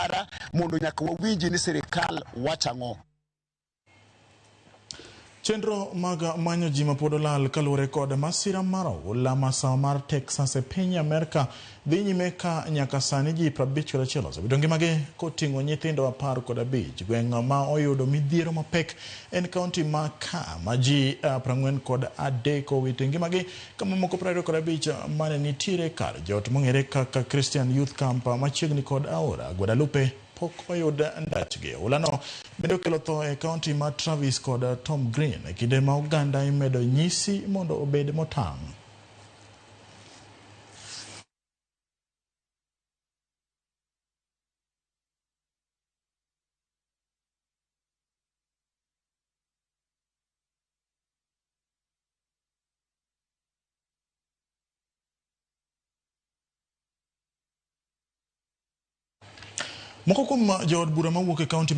mara mondo nyaka wawinji ni sirikal wachang'o. Chenro mag manyo ji mapod olal kaluwore kod masira mar oula masawa mar Texas e piny Amerika dhi nyime ka nyaka sani ji 51 osewito ngimagi koting'o nyithindo 15. Gweng' ma oyudo midhiero mapek en kaunti ma ma ji 43 owito ngimagi ka mamoko 25 mane nitiere kar jot mong'ere kaka Christian Youth Camp machiegni kod aora Guadalupe pok oyud ndachgi. Oulano bende okelo tho e kaunti ma Travis kod Tom Green e kinde ma oganda imedo nyisi mondo obed motang'. Moko kuom jood bura mawuok e kaunti